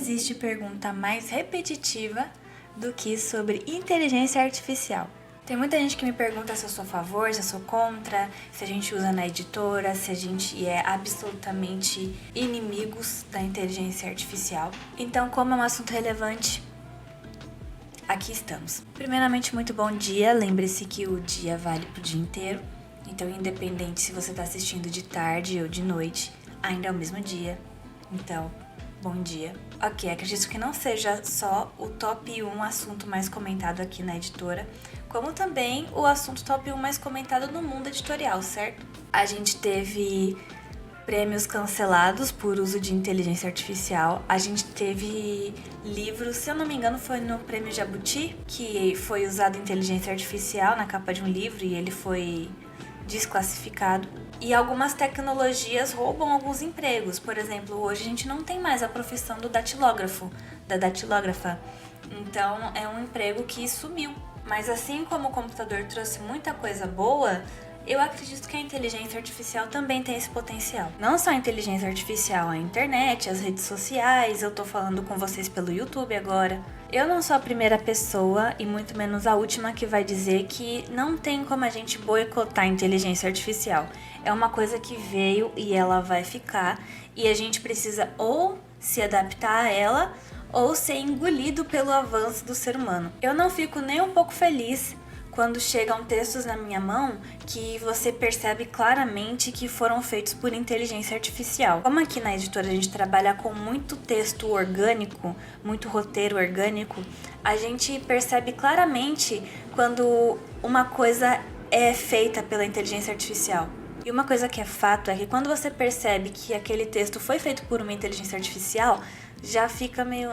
existe pergunta mais repetitiva do que sobre inteligência artificial. Tem muita gente que me pergunta se eu sou a favor, se eu sou contra, se a gente usa na editora, se a gente é absolutamente inimigos da inteligência artificial. Então, como é um assunto relevante, aqui estamos. Primeiramente, muito bom dia. Lembre-se que o dia vale pro dia inteiro. Então, independente se você está assistindo de tarde ou de noite, ainda é o mesmo dia. Então, bom dia. Ok, acredito que não seja só o top 1 assunto mais comentado aqui na editora, como também o assunto top 1 mais comentado no mundo editorial, certo? A gente teve prêmios cancelados por uso de inteligência artificial. A gente teve livros, se eu não me engano, foi no Prêmio Jabuti, que foi usado inteligência artificial na capa de um livro e ele foi desclassificado. E algumas tecnologias roubam alguns empregos. Por exemplo, hoje a gente não tem mais a profissão do datilógrafo, da datilógrafa. Então, é um emprego que sumiu. Mas assim como o computador trouxe muita coisa boa, eu acredito que a inteligência artificial também tem esse potencial. Não só a inteligência artificial, a internet, as redes sociais, eu tô falando com vocês pelo YouTube agora. Eu não sou a primeira pessoa e muito menos a última que vai dizer que não tem como a gente boicotar a inteligência artificial. É uma coisa que veio e ela vai ficar e a gente precisa ou se adaptar a ela ou ser engolido pelo avanço do ser humano. Eu não fico nem um pouco feliz quando chegam textos na minha mão que você percebe claramente que foram feitos por inteligência artificial. Como aqui na editora a gente trabalha com muito texto orgânico, muito roteiro orgânico, a gente percebe claramente quando uma coisa é feita pela inteligência artificial. E uma coisa que é fato é que quando você percebe que aquele texto foi feito por uma inteligência artificial, já fica meio...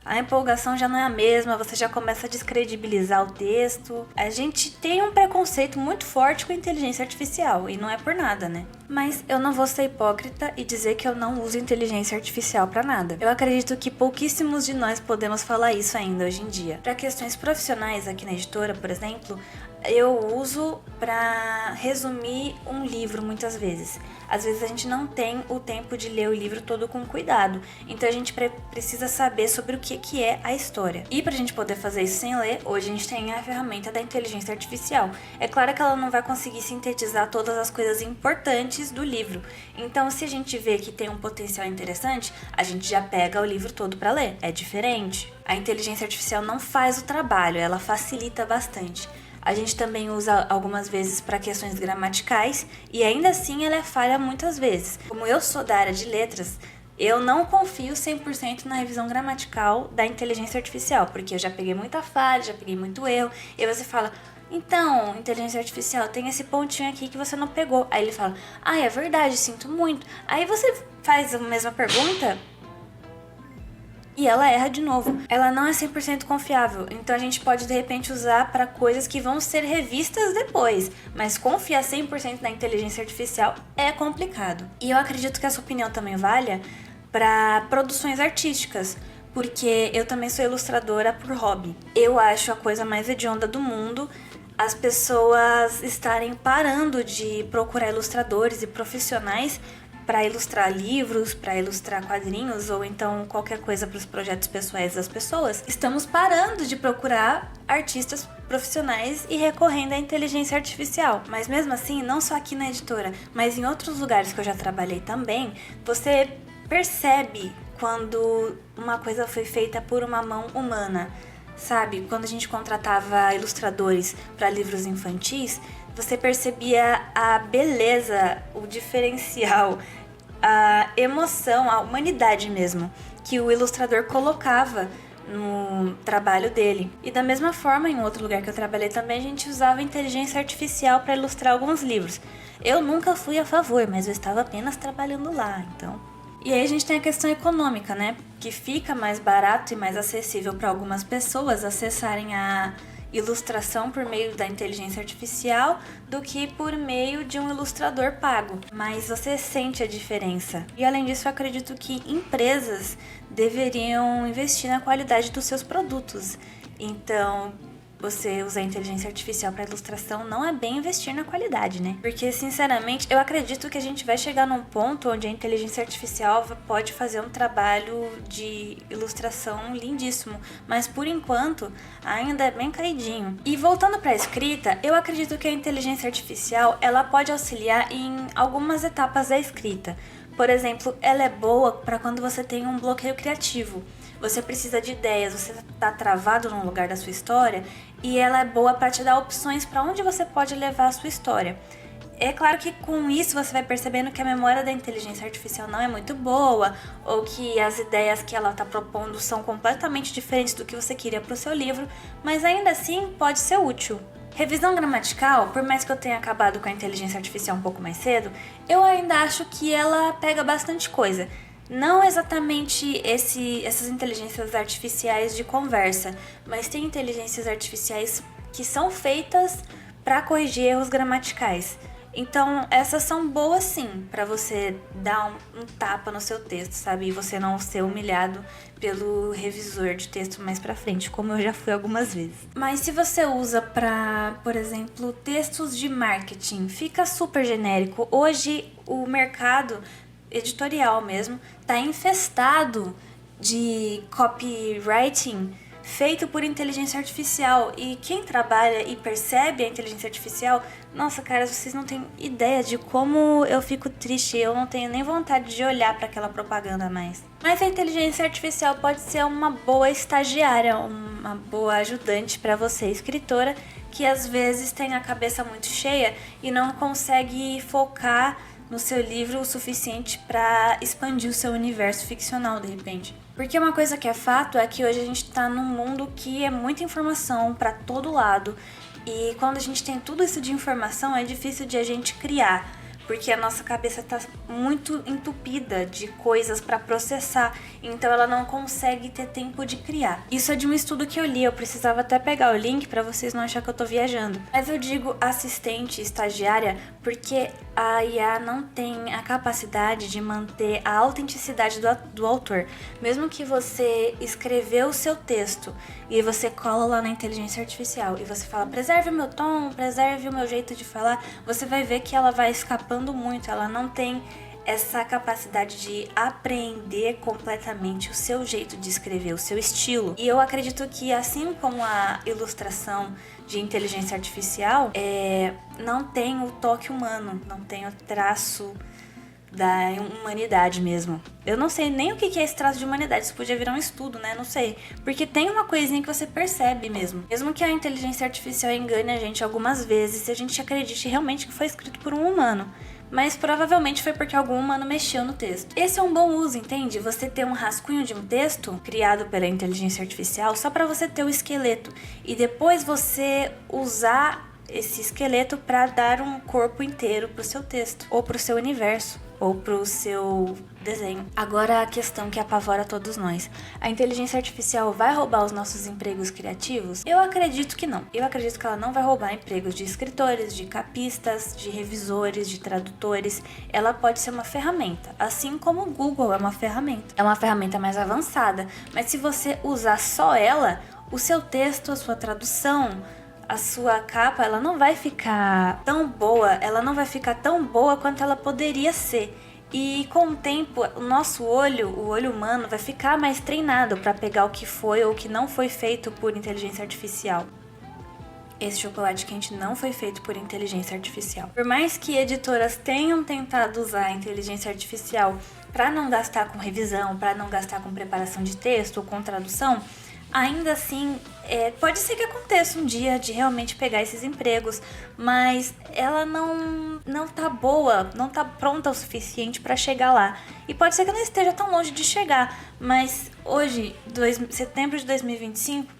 A empolgação já não é a mesma, você já começa a descredibilizar o texto. A gente tem um preconceito muito forte com a inteligência artificial, e não é por nada, né? Mas eu não vou ser hipócrita e dizer que eu não uso inteligência artificial pra nada. Eu acredito que pouquíssimos de nós podemos falar isso ainda hoje em dia. Para questões profissionais aqui na editora, por exemplo, eu uso para resumir um livro muitas vezes. Às vezes a gente não tem o tempo de ler o livro todo com cuidado, então a gente precisa saber sobre o que é a história. E pra gente poder fazer isso sem ler, hoje a gente tem a ferramenta da inteligência artificial. É claro que ela não vai conseguir sintetizar todas as coisas importantes do livro, então se a gente vê que tem um potencial interessante, a gente já pega o livro todo para ler. É diferente. A inteligência artificial não faz o trabalho, ela facilita bastante. A gente também usa algumas vezes para questões gramaticais e ainda assim ela é falha muitas vezes. Como eu sou da área de letras, eu não confio 100% na revisão gramatical da inteligência artificial, porque eu já peguei muita falha, já peguei muito erro, e aí você fala, então, inteligência artificial, tem esse pontinho aqui que você não pegou. Aí ele fala, é verdade, sinto muito. Aí você faz a mesma pergunta e ela erra de novo. Ela não é 100% confiável, então a gente pode de repente usar para coisas que vão ser revistas depois, mas confiar 100% na inteligência artificial é complicado. E eu acredito que essa opinião também valha para produções artísticas, porque eu também sou ilustradora por hobby. Eu acho a coisa mais hedionda do mundo as pessoas estarem parando de procurar ilustradores e profissionais para ilustrar livros, para ilustrar quadrinhos ou então qualquer coisa para os projetos pessoais das pessoas. Estamos parando de procurar artistas profissionais e recorrendo à inteligência artificial. Mas mesmo assim, não só aqui na editora, mas em outros lugares que eu já trabalhei também, você percebe quando uma coisa foi feita por uma mão humana. Sabe, quando a gente contratava ilustradores para livros infantis, você percebia a beleza, o diferencial, a emoção, a humanidade mesmo, que o ilustrador colocava no trabalho dele. E da mesma forma, em outro lugar que eu trabalhei também, a gente usava inteligência artificial para ilustrar alguns livros. Eu nunca fui a favor, mas eu estava apenas trabalhando lá, então... E aí a gente tem a questão econômica, né? Que fica mais barato e mais acessível para algumas pessoas acessarem a ilustração por meio da inteligência artificial do que por meio de um ilustrador pago. Mas você sente a diferença. E além disso, eu acredito que empresas deveriam investir na qualidade dos seus produtos. Então, você usar a inteligência artificial para ilustração não é bem investir na qualidade, né? Porque, sinceramente, eu acredito que a gente vai chegar num ponto onde a inteligência artificial pode fazer um trabalho de ilustração lindíssimo, mas por enquanto ainda é bem caidinho. E voltando para a escrita, eu acredito que a inteligência artificial ela pode auxiliar em algumas etapas da escrita. Por exemplo, ela é boa para quando você tem um bloqueio criativo. Você precisa de ideias, você está travado num lugar da sua história e ela é boa para te dar opções para onde você pode levar a sua história. É claro que com isso você vai percebendo que a memória da inteligência artificial não é muito boa ou que as ideias que ela está propondo são completamente diferentes do que você queria para o seu livro, mas ainda assim pode ser útil. Revisão gramatical, por mais que eu tenha acabado com a inteligência artificial um pouco mais cedo, eu ainda acho que ela pega bastante coisa. Não exatamente essas inteligências artificiais de conversa, mas tem inteligências artificiais que são feitas para corrigir erros gramaticais. Então, essas são boas sim, para você dar um tapa no seu texto, sabe? E você não ser humilhado pelo revisor de texto mais pra frente, como eu já fui algumas vezes. Mas se você usa para, por exemplo, textos de marketing, fica super genérico. Hoje, o mercado editorial mesmo tá infestado de copywriting feito por inteligência artificial, e quem trabalha e percebe a inteligência artificial, nossa, cara, vocês não têm ideia de como eu fico triste, eu não tenho nem vontade de olhar para aquela propaganda mais. Mas a inteligência artificial pode ser uma boa estagiária, uma boa ajudante para você, escritora, que às vezes tem a cabeça muito cheia e não consegue focar no seu livro o suficiente para expandir o seu universo ficcional de repente. Porque uma coisa que é fato é que hoje a gente tá num mundo que é muita informação para todo lado, e quando a gente tem tudo isso de informação é difícil de a gente criar, porque a nossa cabeça tá muito entupida de coisas para processar, então ela não consegue ter tempo de criar. Isso é de um estudo que eu li, eu precisava até pegar o link para vocês não acharem que eu tô viajando. Mas eu digo assistente, estagiária, porque a IA não tem a capacidade de manter a autenticidade do autor. Mesmo que você escreveu o seu texto e você cola lá na inteligência artificial e você fala, preserve o meu tom, preserve o meu jeito de falar, você vai ver que ela vai escapando muito, ela não tem essa capacidade de apreender completamente o seu jeito de escrever, o seu estilo. E eu acredito que assim como a ilustração de inteligência artificial, não tem o toque humano, não tem o traço da humanidade mesmo. Eu não sei nem o que é esse traço de humanidade, isso podia virar um estudo, né? Não sei. Porque tem uma coisinha que você percebe mesmo. Mesmo que a inteligência artificial engane a gente algumas vezes, se a gente acredite realmente que foi escrito por um humano. Mas provavelmente foi porque algum humano mexeu no texto. Esse é um bom uso, entende? Você ter um rascunho de um texto criado pela inteligência artificial só para você ter o esqueleto e depois você usar esse esqueleto para dar um corpo inteiro pro seu texto ou pro seu universo ou pro seu desenho. Agora a questão que apavora todos nós. A inteligência artificial vai roubar os nossos empregos criativos? Eu acredito que não. Eu acredito que ela não vai roubar empregos de escritores, de capistas, de revisores, de tradutores. Ela pode ser uma ferramenta, assim como o Google é uma ferramenta. É uma ferramenta mais avançada, mas se você usar só ela, o seu texto, a sua tradução, a sua capa, ela não vai ficar tão boa, ela não vai ficar tão boa quanto ela poderia ser. E com o tempo, o nosso olho, o olho humano, vai ficar mais treinado para pegar o que foi ou o que não foi feito por inteligência artificial. Esse chocolate quente não foi feito por inteligência artificial. Por mais que editoras tenham tentado usar a inteligência artificial para não gastar com revisão, para não gastar com preparação de texto ou com tradução, ainda assim, pode ser que aconteça um dia de realmente pegar esses empregos, mas ela não tá boa, não tá pronta o suficiente para chegar lá. E pode ser que não esteja tão longe de chegar, mas hoje, setembro de 2025,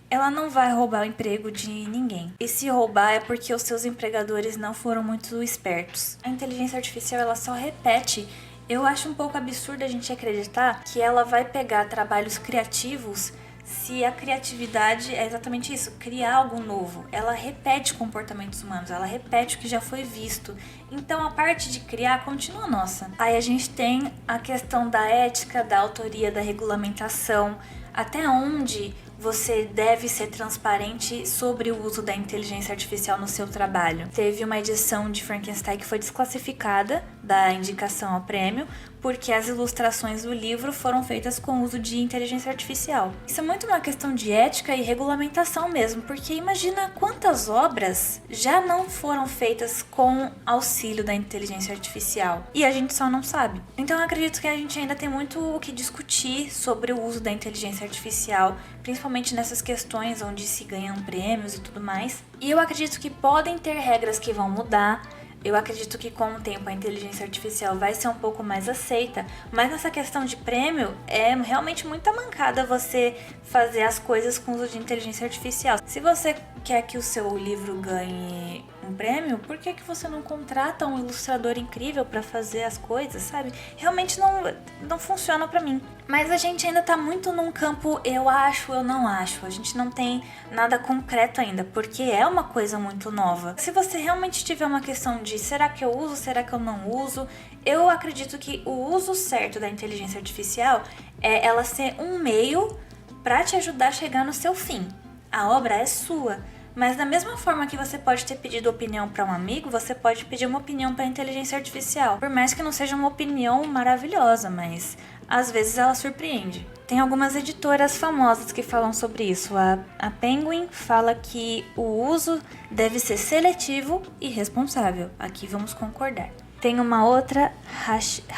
ela não vai roubar o emprego de ninguém. E se roubar é porque os seus empregadores não foram muito espertos. A inteligência artificial, ela só repete. Eu acho um pouco absurdo a gente acreditar que ela vai pegar trabalhos criativos se a criatividade é exatamente isso, criar algo novo. Ela repete comportamentos humanos, ela repete o que já foi visto. Então a parte de criar continua nossa. Aí a gente tem a questão da ética, da autoria, da regulamentação, até onde você deve ser transparente sobre o uso da inteligência artificial no seu trabalho. Teve uma edição de Frankenstein que foi desclassificada da indicação ao prêmio porque as ilustrações do livro foram feitas com o uso de inteligência artificial. Isso é muito uma questão de ética e regulamentação mesmo, porque imagina quantas obras já não foram feitas com auxílio da inteligência artificial e a gente só não sabe. Então eu acredito que a gente ainda tem muito o que discutir sobre o uso da inteligência artificial, principalmente nessas questões onde se ganham prêmios e tudo mais. E eu acredito que podem ter regras que vão mudar. Eu acredito que com o tempo a inteligência artificial vai ser um pouco mais aceita, mas nessa questão de prêmio é realmente muita mancada você fazer as coisas com uso de inteligência artificial. Se você quer que o seu livro ganhe um prêmio, por que você não contrata um ilustrador incrível para fazer as coisas, sabe? Realmente não funciona pra mim. Mas a gente ainda tá muito num campo eu acho, eu não acho. A gente não tem nada concreto ainda, porque é uma coisa muito nova. Se você realmente tiver uma questão de será que eu uso, será que eu não uso, eu acredito que o uso certo da inteligência artificial é ela ser um meio para te ajudar a chegar no seu fim. A obra é sua. Mas da mesma forma que você pode ter pedido opinião para um amigo, você pode pedir uma opinião para a inteligência artificial. Por mais que não seja uma opinião maravilhosa, mas às vezes ela surpreende. Tem algumas editoras famosas que falam sobre isso. A Penguin fala que o uso deve ser seletivo e responsável. Aqui vamos concordar. Tem uma outra,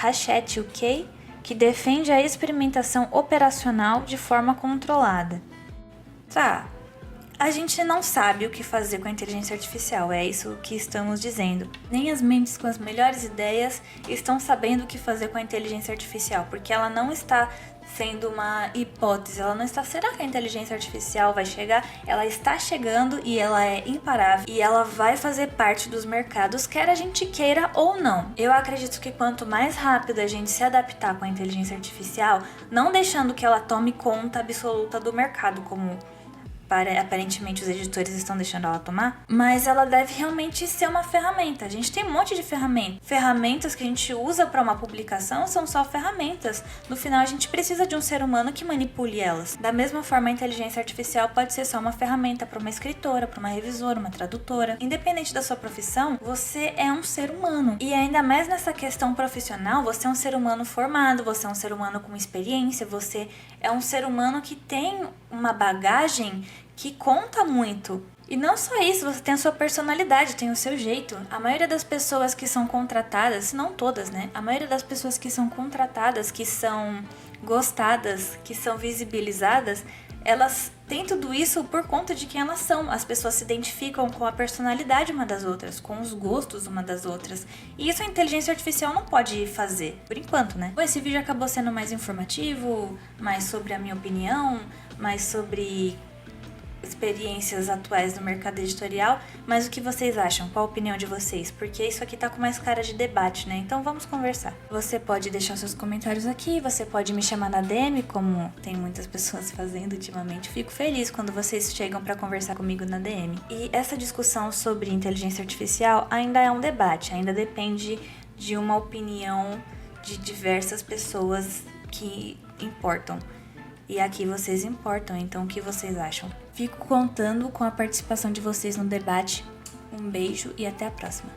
Hachette UK, que defende a experimentação operacional de forma controlada. Tá. A gente não sabe o que fazer com a inteligência artificial, é isso que estamos dizendo. Nem as mentes com as melhores ideias estão sabendo o que fazer com a inteligência artificial, porque ela não está sendo uma hipótese, ela não está, será que a inteligência artificial vai chegar? Ela está chegando e ela é imparável e ela vai fazer parte dos mercados, quer a gente queira ou não. Eu acredito que quanto mais rápido a gente se adaptar com a inteligência artificial, não deixando que ela tome conta absoluta do mercado, como aparentemente os editores estão deixando ela tomar, mas ela deve realmente ser uma ferramenta. A gente tem um monte de ferramentas que a gente usa para uma publicação, são só ferramentas. No final a gente precisa de um ser humano que manipule elas. Da mesma forma, a inteligência artificial pode ser só uma ferramenta para uma escritora, para uma revisora, uma tradutora. Independente da sua profissão, você é um ser humano. E ainda mais nessa questão profissional, você é um ser humano formado, você é um ser humano com experiência, você é um ser humano que tem uma bagagem que conta muito. E não só isso, você tem a sua personalidade, tem o seu jeito. A maioria das pessoas que são contratadas, não todas, né? A maioria das pessoas que são contratadas, que são gostadas, que são visibilizadas, elas têm tudo isso por conta de quem elas são. As pessoas se identificam com a personalidade uma das outras, com os gostos uma das outras. E isso a inteligência artificial não pode fazer, por enquanto, né? Bom, esse vídeo acabou sendo mais informativo, mais sobre a minha opinião, mais sobre experiências atuais do mercado editorial, mas o que vocês acham? Qual a opinião de vocês? Porque isso aqui tá com mais cara de debate, né? Então vamos conversar. Você pode deixar seus comentários aqui, você pode me chamar na DM, como tem muitas pessoas fazendo ultimamente. Fico feliz quando vocês chegam para conversar comigo na DM. E essa discussão sobre inteligência artificial ainda é um debate, ainda depende de uma opinião de diversas pessoas que importam. E aqui vocês importam, então o que vocês acham? Fico contando com a participação de vocês no debate. Um beijo e até a próxima.